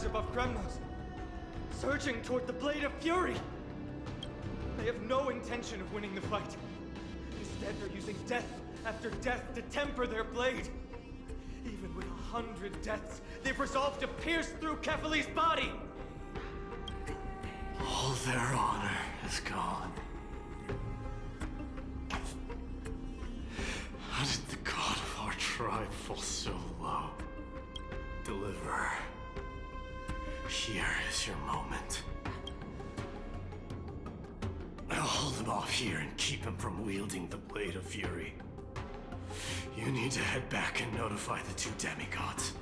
above Kremnos, surging toward the Blade of Fury. They have no intention of winning the fight. Instead, they're using death after death to temper their blade. Even with 100 deaths, they've resolved to pierce through Kefali's body. All their honor is gone. How did the god of our tribe fall so low? Deliverer, here is your moment. I'll hold him off here and keep him from wielding the Blade of Fury. You need to head back and notify the two demigods.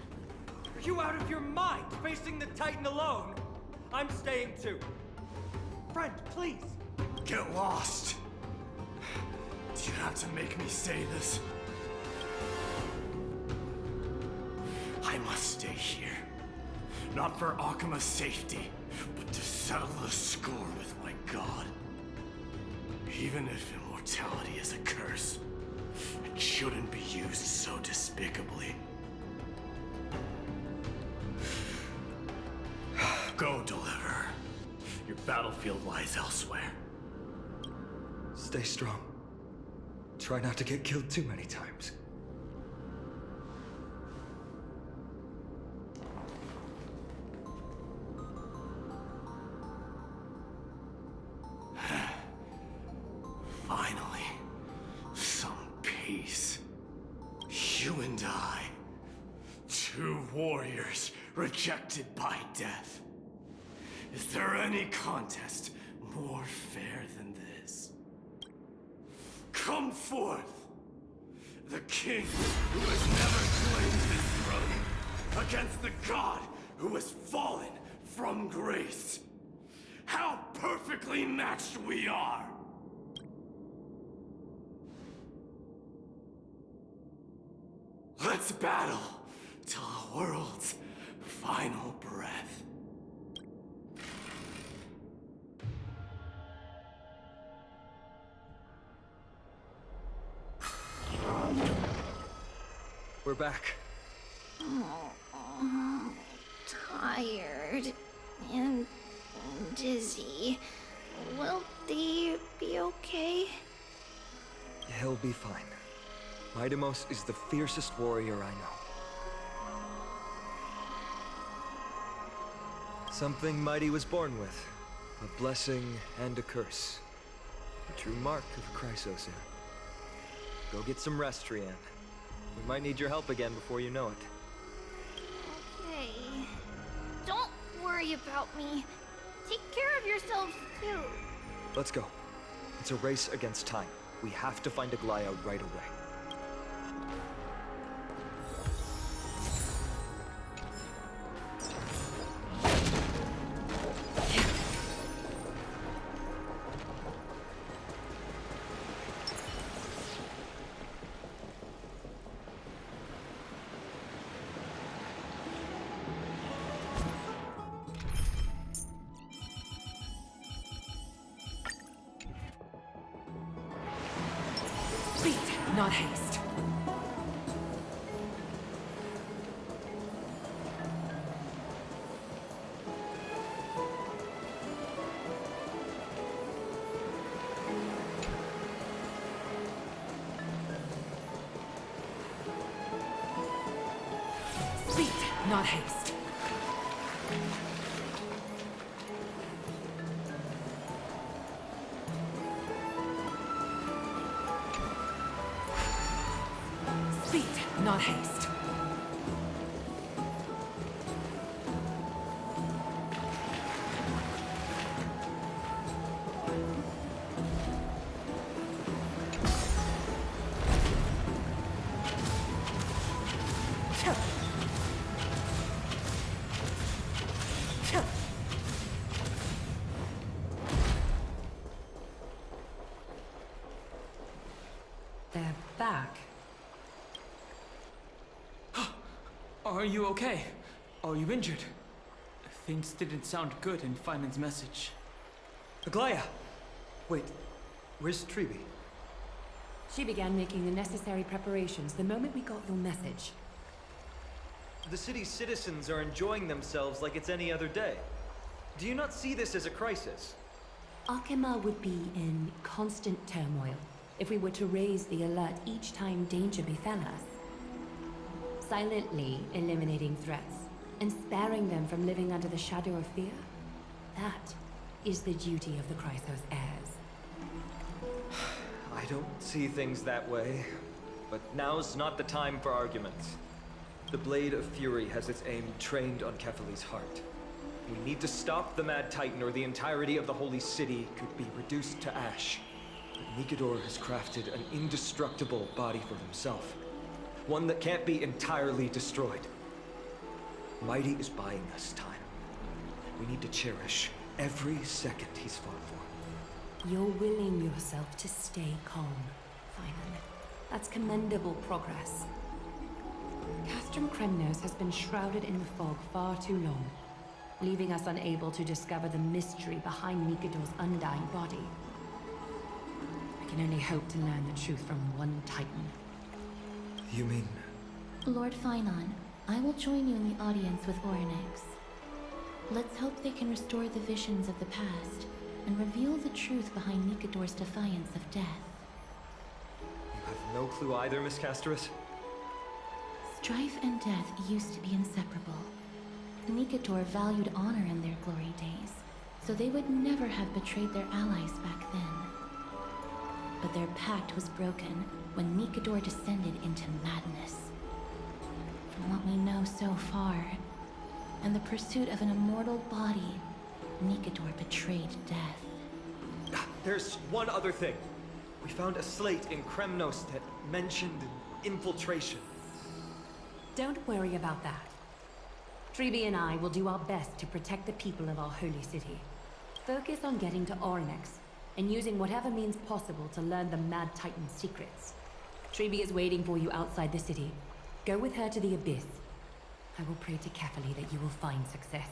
Are you out of your mind, facing the Titan alone? I'm staying too. Friend, please. Get lost. Do you have to make me say this? I must stay here. Not for Akima's safety, but to settle the score with my god. Even if immortality is a curse, it shouldn't be used so despicably. Go, Deliverer. Your battlefield lies elsewhere. Stay strong. Try not to get killed too many times. Finally, some peace. You and I, two warriors rejected by death. Is there any contest more fair than this? Come forth, the king who has never claimed his throne, against the god who has fallen from grace. How perfectly matched we are! Let's battle till the world's final breath. We're back. Tired and dizzy. Will they be okay? He'll be fine. Midamos is the fiercest warrior I know. Something Mighty was born with. A blessing and a curse. A true mark of Chrysosa. Go get some rest, Trian. We might need your help again before you know it. Okay. Don't worry about me. Take care of yourselves, too. Let's go. It's a race against time. We have to find Aglaya right away. Speed, not haste. Speed, not haste. Speed, not haste. They're back. Are you okay? Are you injured? Things didn't sound good in Feynman's message. Aglaya! Wait, where's Tribi? She began making the necessary preparations the moment we got your message. The city's citizens are enjoying themselves like it's any other day. Do you not see this as a crisis? Akima would be in constant turmoil if we were to raise the alert each time danger befell us. Silently eliminating threats and sparing them from living under the shadow of fear, that is the duty of the Chrysos heirs. I don't see things that way, but now's not the time for arguments. The Blade of Fury has its aim trained on Kefali's heart. We need to stop the Mad Titan, or the entirety of the Holy City could be reduced to ash. But Nikador has crafted an indestructible body for himself. One that can't be entirely destroyed. Mighty is buying us time. We need to cherish every second he's fought for. You're willing yourself to stay calm, Finan. That's commendable progress. Castrum Kremnos has been shrouded in the fog far too long, leaving us unable to discover the mystery behind Nikador's undying body. I can only hope to learn the truth from one Titan. You mean... Lord Finan, I will join you in the audience with Oryx. Let's hope they can restore the visions of the past and reveal the truth behind Nikador's defiance of death. You have no clue either, Miss Casterus? Strife and death used to be inseparable. Nikador valued honor in their glory days, so they would never have betrayed their allies back then. But their pact was broken when Nikador descended into madness. From what we know so far, in the pursuit of an immortal body, Nikador betrayed death. There's one other thing. We found a slate in Kremnos that mentioned an infiltration. Don't worry about that. Treeby and I will do our best to protect the people of our holy city. Focus on getting to Oryx and using whatever means possible to learn the Mad Titan's secrets. Treeby is waiting for you outside the city. Go with her to the Abyss. I will pray to Kefali that you will find success.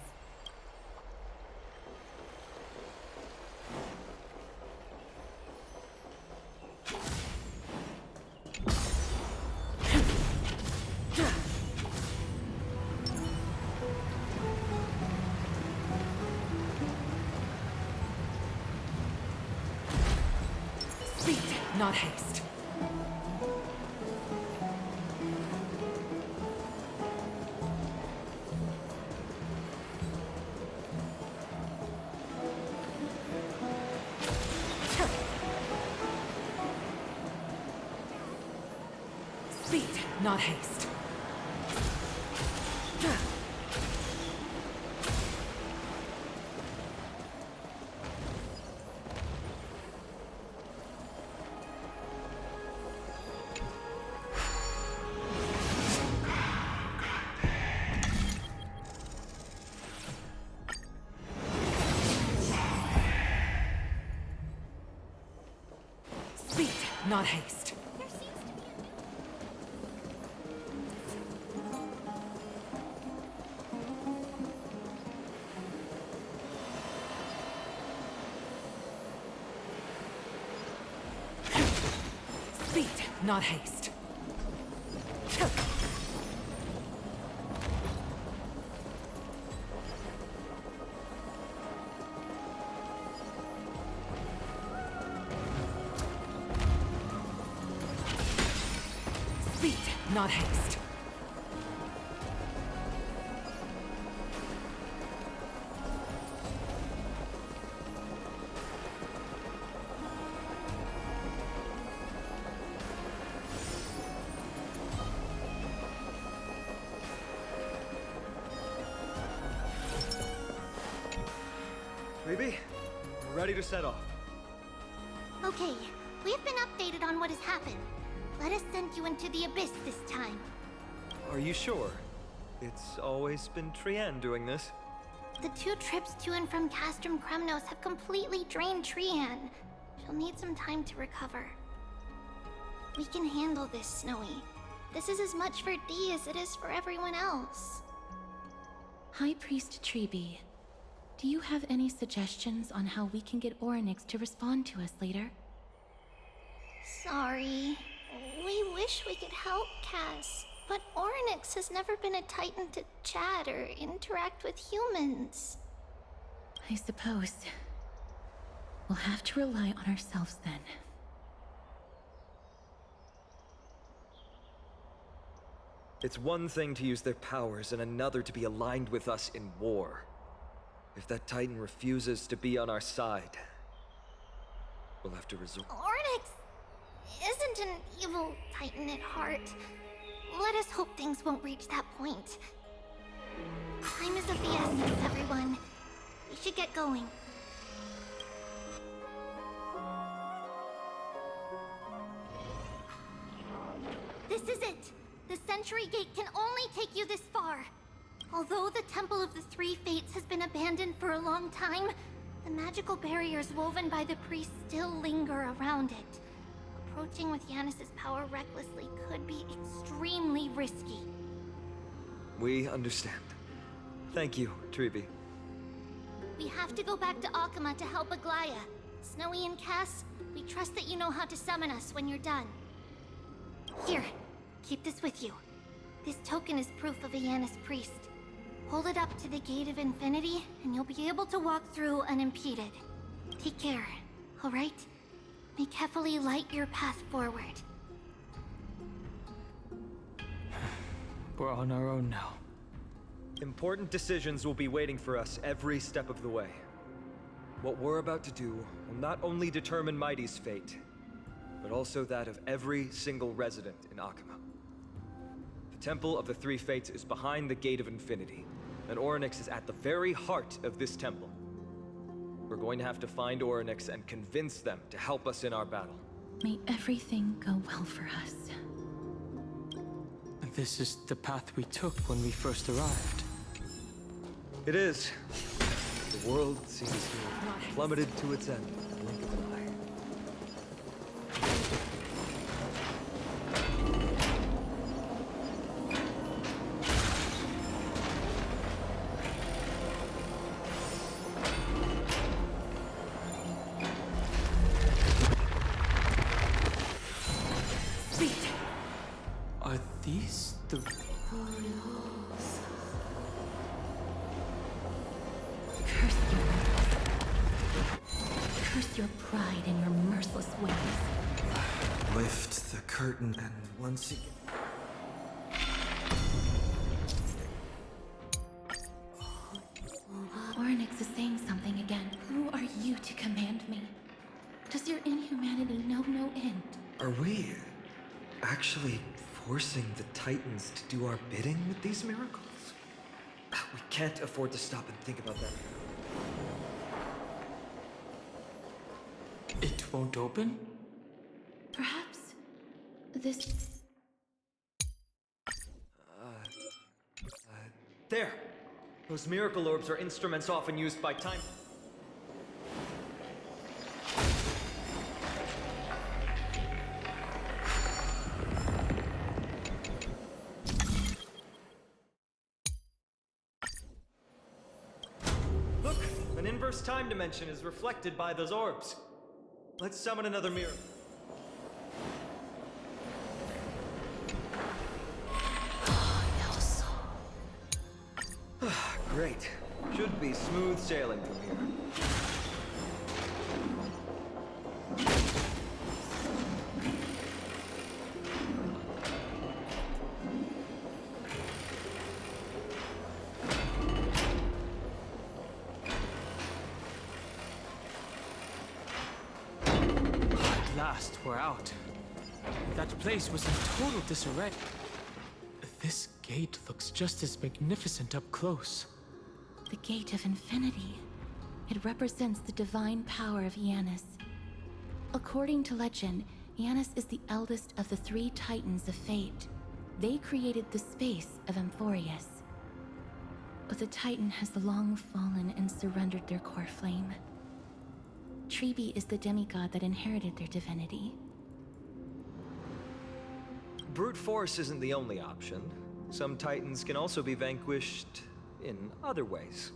Speed, not haste. Speed, not haste. Speed, not haste. There seems to be Speed, not haste. Speed, not haste. Maybe? We're ready to set off. Okay, we've been updated on what has happened. Let us send you into the Abyss this time. Are you sure? It's always been Trienne doing this. The 2 trips to and from Castrum Kremnos have completely drained Trienne. She'll need some time to recover. We can handle this, Snowy. This is as much for Dee as it is for everyone else. High Priest Treeby, do you have any suggestions on how we can get Oryx to respond to us later? Sorry. We wish we could help, Cass, But Orynyx has never been a Titan to chat or interact with humans. I suppose we'll have to rely on ourselves then. It's one thing to use their powers and another to be aligned with us in war. If that Titan refuses to be on our side, we'll have to resort. Orynyx isn't an evil Titan at heart. Let us hope things won't reach that point. Time is of the essence, everyone. We should get going. This is it! The Century Gate can only take you this far. Although the Temple of the Three Fates has been abandoned for a long time, the magical barriers woven by the priests still linger around it. Approaching with Yanis's power recklessly could be extremely risky. We understand. Thank you, Treeby. We have to go back to Akama to help Aglaya. Snowy and Cass, we trust that you know how to summon us when you're done. Here, keep this with you. This token is proof of a Yanis priest. Hold it up to the Gate of Infinity, and you'll be able to walk through unimpeded. Take care, alright? May Kefali light your path forward. We're on our own now. Important decisions will be waiting for us every step of the way. What we're about to do will not only determine Mighty's fate, but also that of every single resident in Akama. The Temple of the Three Fates is behind the Gate of Infinity, and Orynyx is at the very heart of this temple. We're going to have to find Orynyx and convince them to help us in our battle. May everything go well for us. This is the path we took when we first arrived. It is. The world seems to have plummeted to its end in the blink of an eye. Are these the... Curse your pride and your merciless ways. Lift the curtain and once again... Orynyx is saying something again. Who are you to command me? Does your inhumanity know no end? Are we actually forcing the Titans to do our bidding with these miracles? We can't afford to stop and think about that. It won't open? Perhaps this... There! Those miracle orbs are instruments often used by time... Look! An inverse time dimension is reflected by those orbs. Let's summon another mirror. Great. Should be smooth sailing from here. At last, we're out. That place was in total disarray. This gate looks just as magnificent up close. The Gate of Infinity. It represents the divine power of Yanis. According to legend, Yanis is the eldest of the three Titans of Fate. They created the space of Amphorius. But the Titan has long fallen and surrendered their core flame. Treeby is the demigod that inherited their divinity. Brute force isn't the only option. Some Titans can also be vanquished in other ways.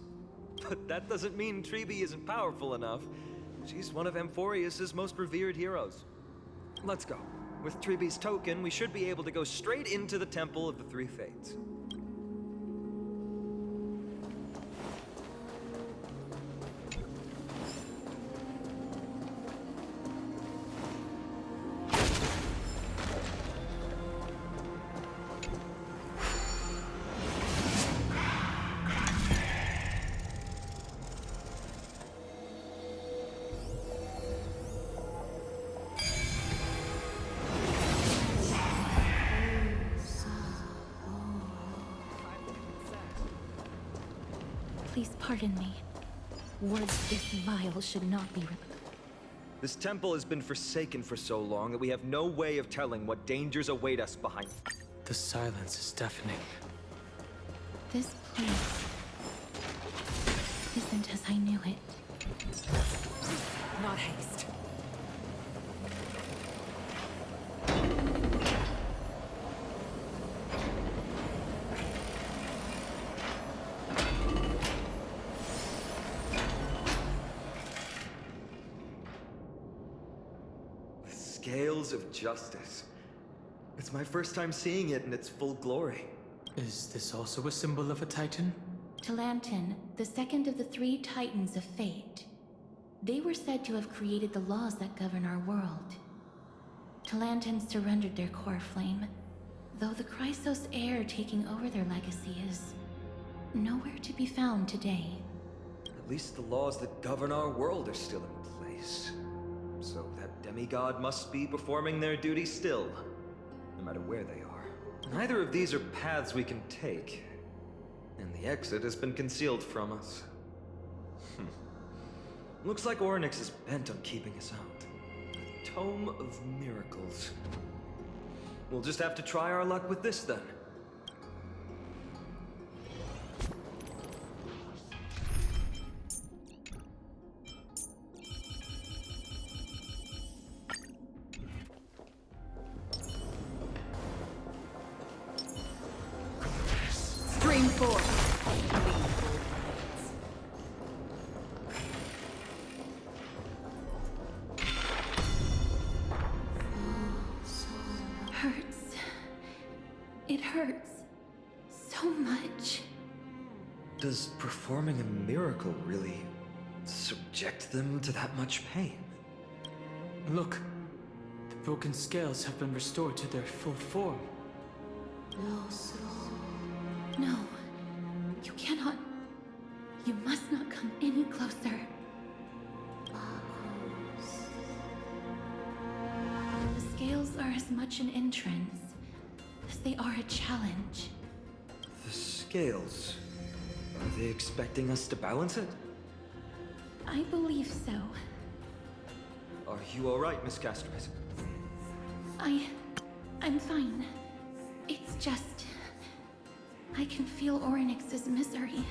But that doesn't mean Treeby isn't powerful enough. She's one of Amphorius' most revered heroes. Let's go. With Tribe's token, we should be able to go straight into the Temple of the Three Fates. Please pardon me. Words this vile should not be This temple has been forsaken for so long that we have no way of telling what dangers await us behind. The silence is deafening. This place isn't as I knew it. Not haste. Scales of justice. It's my first time seeing it in its full glory. Is this also a symbol of a titan? Talantin, the second of the three titans of fate. They were said to have created the laws that govern our world. Talantin surrendered their core flame, though the Chrysos heir taking over their legacy is nowhere to be found today. At least the laws that govern our world are still in place. So that demigod must be performing their duty still, no matter where they are. Neither of these are paths we can take, and the exit has been concealed from us. Looks like Orynyx is bent on keeping us out. The Tome of Miracles. We'll just have to try our luck with this then. Stream 4. Hurts. It hurts so much. Does performing a miracle really subject them to that much pain? Look, the broken scales have been restored to their full form. No. You cannot. You must not come any closer. The scales are as much an entrance as they are a challenge. The scales. Are they expecting us to balance it? I believe so. Are you alright, Miss Castrais? I'm fine. It's just... I can feel Orynyx's misery.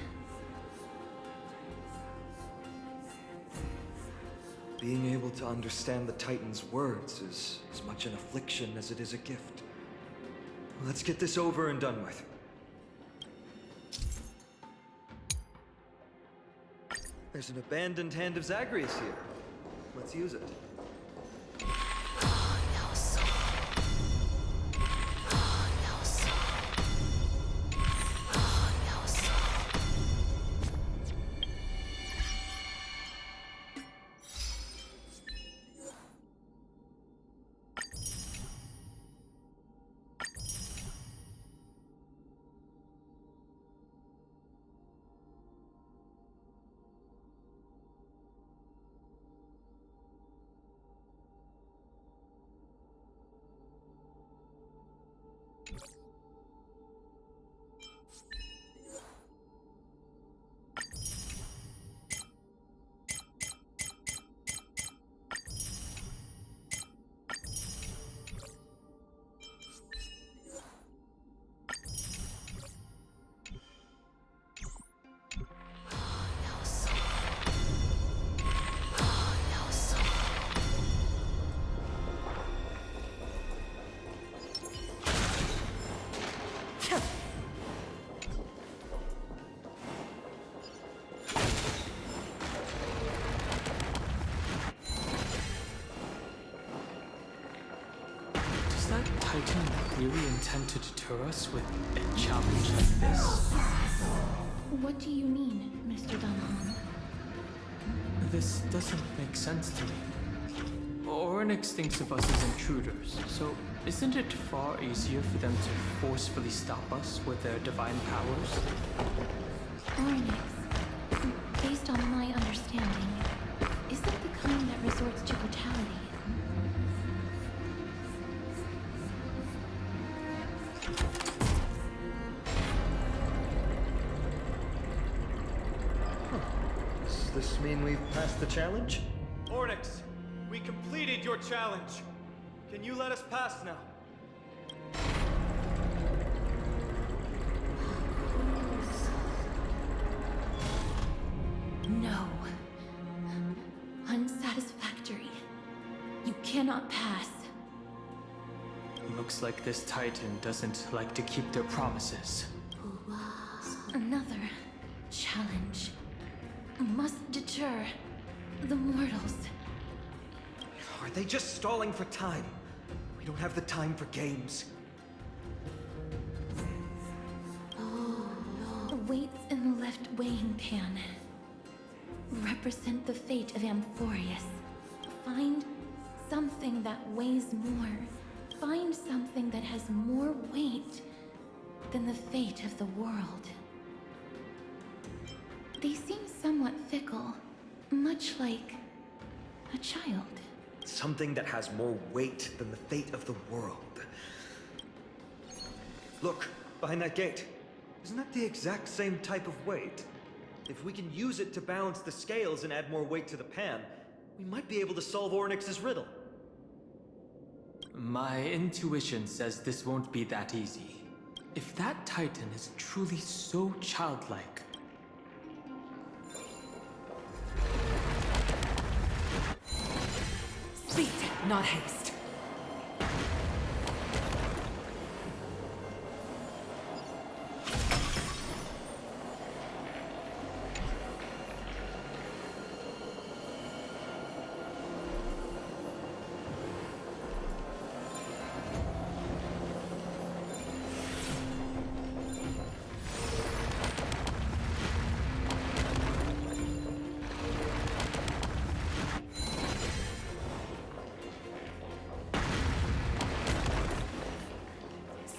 Being able to understand the Titan's words is as much an affliction as it is a gift. Let's get this over and done with. There's an abandoned hand of Zagreus here. Let's use it. Does that Titan really intend to deter us with a challenge like this? What do you mean, Mr. Dunham? This doesn't make sense to me. Oryx thinks of us as intruders, so isn't it far easier for them to forcefully stop us with their divine powers? Ornix, based on my understanding, isn't the kind that resorts to brutality. Does this mean we've passed the challenge? Ornyx, we completed your challenge. Can you let us pass now? No. Unsatisfactory. You cannot pass. Looks like this Titan doesn't like to keep their promises. Another challenge must deter the mortals. Are they just stalling for time? We don't have the time for games. The weights in the left weighing pan represent the fate of Amphorius. Find something that weighs more. Find something that has more weight than the fate of the world. They seem somewhat fickle, much like a child. Something that has more weight than the fate of the world. Look, behind that gate. Isn't that the exact same type of weight? If we can use it to balance the scales and add more weight to the pan, we might be able to solve Ornyx's riddle. My intuition says this won't be that easy. If that Titan is truly so childlike, Speed, not haste.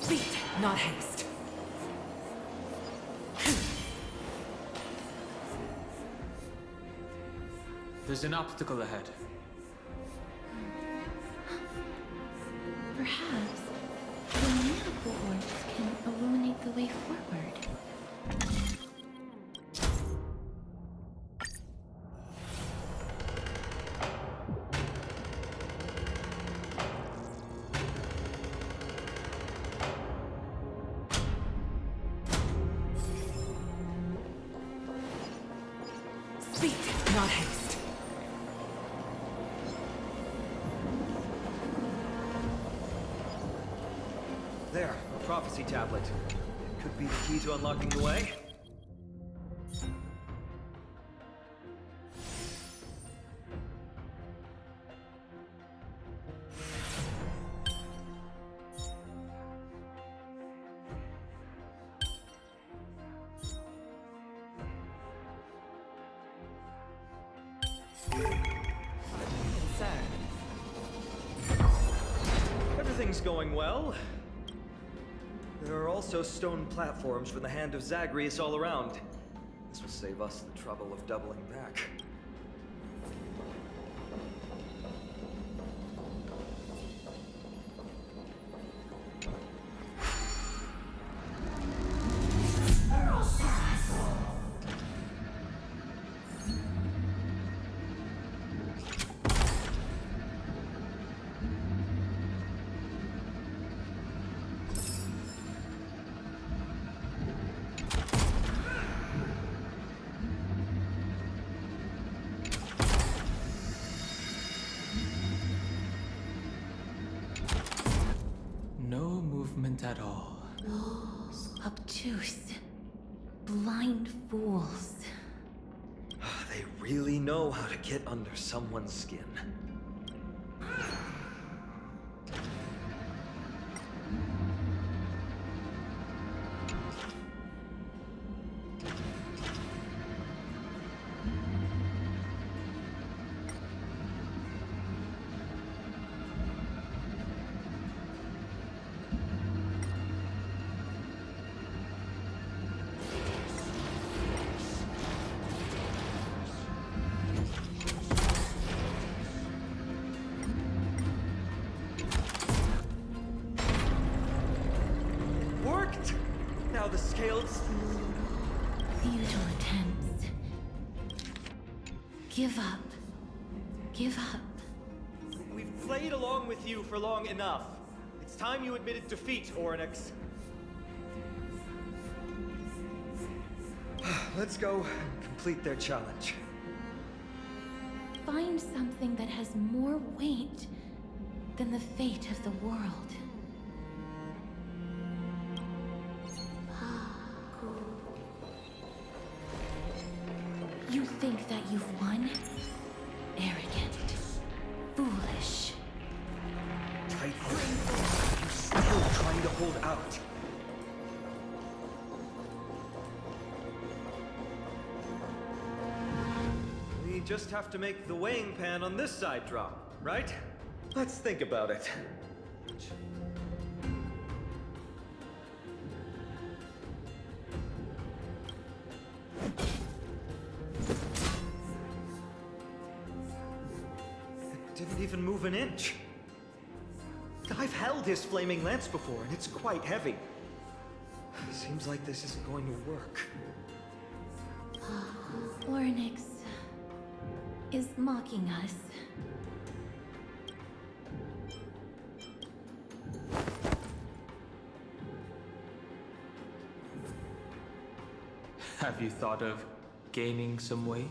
Speed, not haste. there's an obstacle ahead. Perhaps the miracle orbs can illuminate the way forward. Speed, not haste. There, a prophecy tablet. It could be the key to unlocking the way. Everything's going well. There are also stone platforms from the hand of Zagreus all around. This will save us the trouble of doubling back. No movement at all. Obtuse. Blind fools. They really know how to get under someone's skin. worked! Now the scales... Futile attempts. Give up. Give up. We've played along with you for long enough. It's time you admitted defeat, Oryx. Let's go and complete their challenge. Find something that has more weight than the fate of the world. You think that you've won? Arrogant. Foolish. Titan, you're still trying to hold out. We just have to make the weighing pan on this side drop, right? Let's think about it. It didn't even move an inch. I've held his flaming lance before, and it's quite heavy. Seems like this isn't going to work. Ornyx is mocking us. Have you thought of gaining some weight?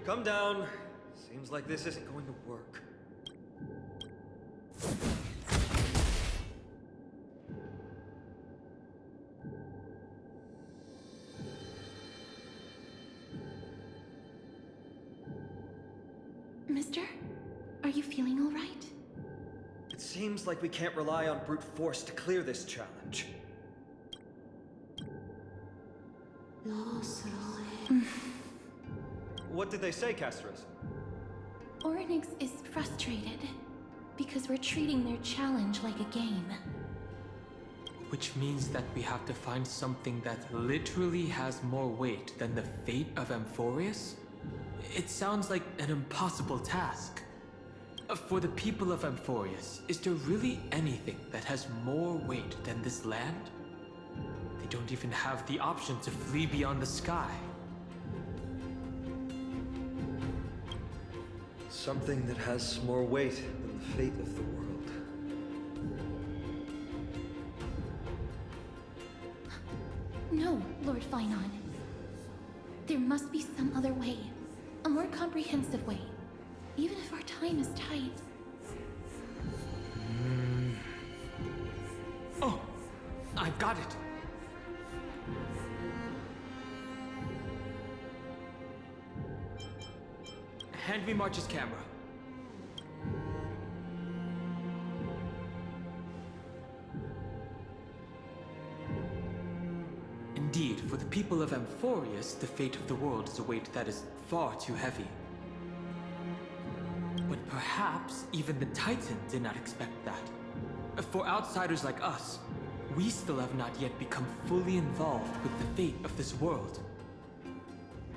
Come down. Seems like this isn't going to work. Mister, are you feeling all right? It seems like we can't rely on brute force to clear this challenge. What did they say, Castros? Ornyx is frustrated because we're treating their challenge like a game. Which means that we have to find something that literally has more weight than the fate of Amphorius? It sounds like an impossible task. For the people of Amphorius, is there really anything that has more weight than this land? They don't even have the option to flee beyond the sky. Something that has more weight than the fate of the world. No, Lord Finon. There must be some other way. A more comprehensive way. Even if our time is tight. Oh, I've got it. Hand me March's camera. Indeed, for the people of Amphorius, the fate of the world is a weight that is far too heavy. But perhaps even the Titan did not expect that. For outsiders like us, we still have not yet become fully involved with the fate of this world.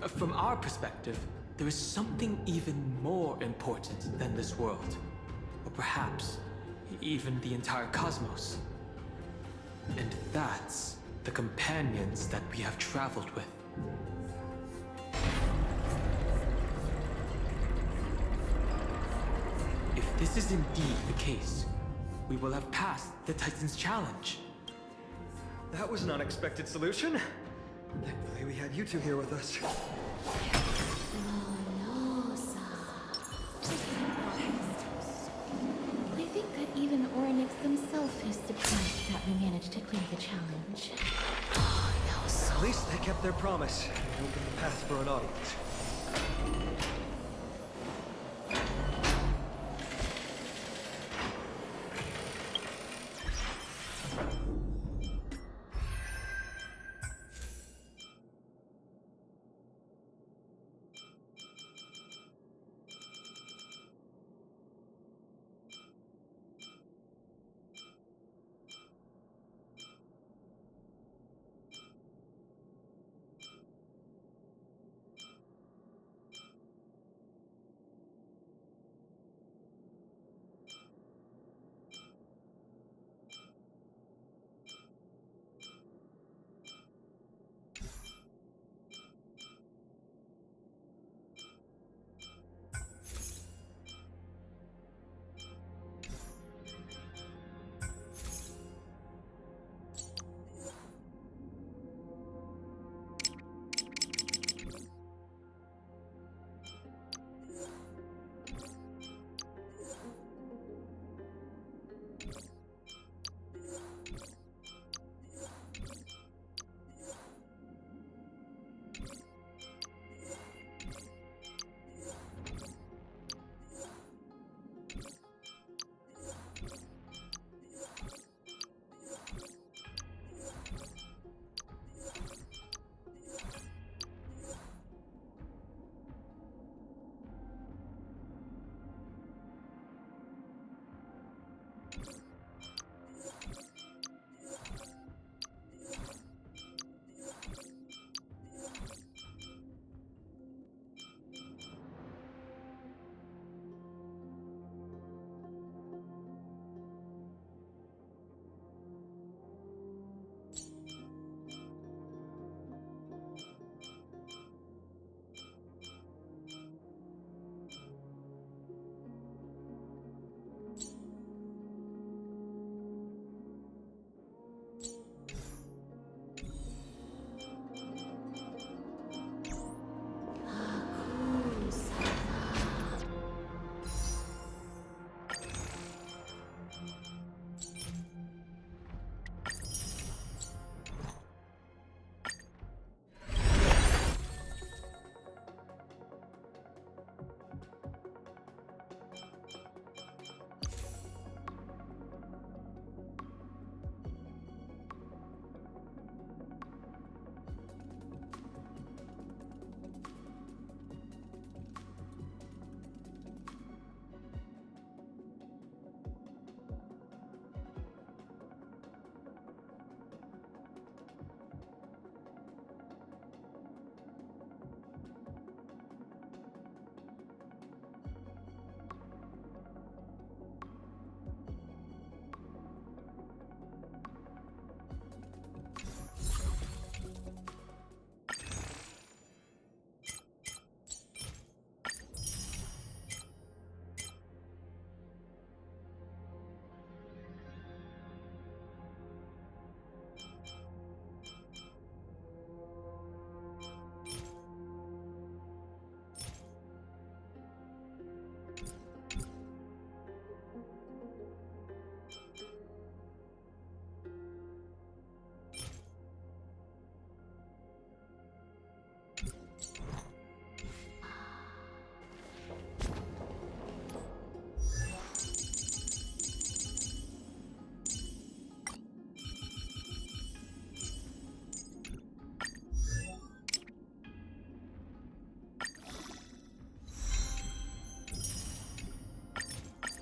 From our perspective, there is something even more important than this world. Or perhaps, even the entire cosmos. And that's the companions that we have traveled with. If this is indeed the case, we will have passed the Titan's challenge. That was an unexpected solution. Thankfully, we had you two here with us. I think that even Ornyx himself is surprised that we managed to clear the challenge. At least they kept their promise and opened the path for an audience.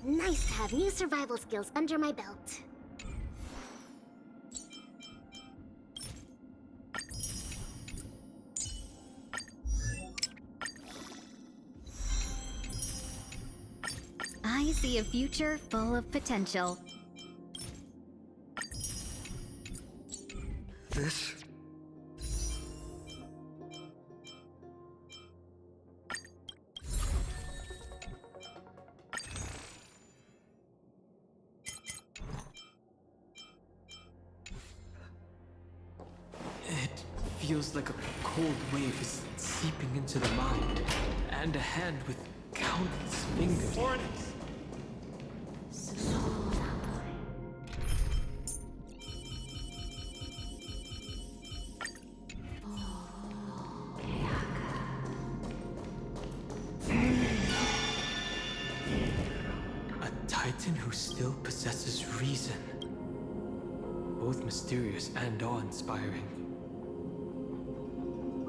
Nice to have new survival skills under my belt. I see a future full of potential. This... It feels like a cold wave is seeping into the mind, and a hand with countless fingers. Oryx! A titan who still possesses reason. Both mysterious and awe-inspiring.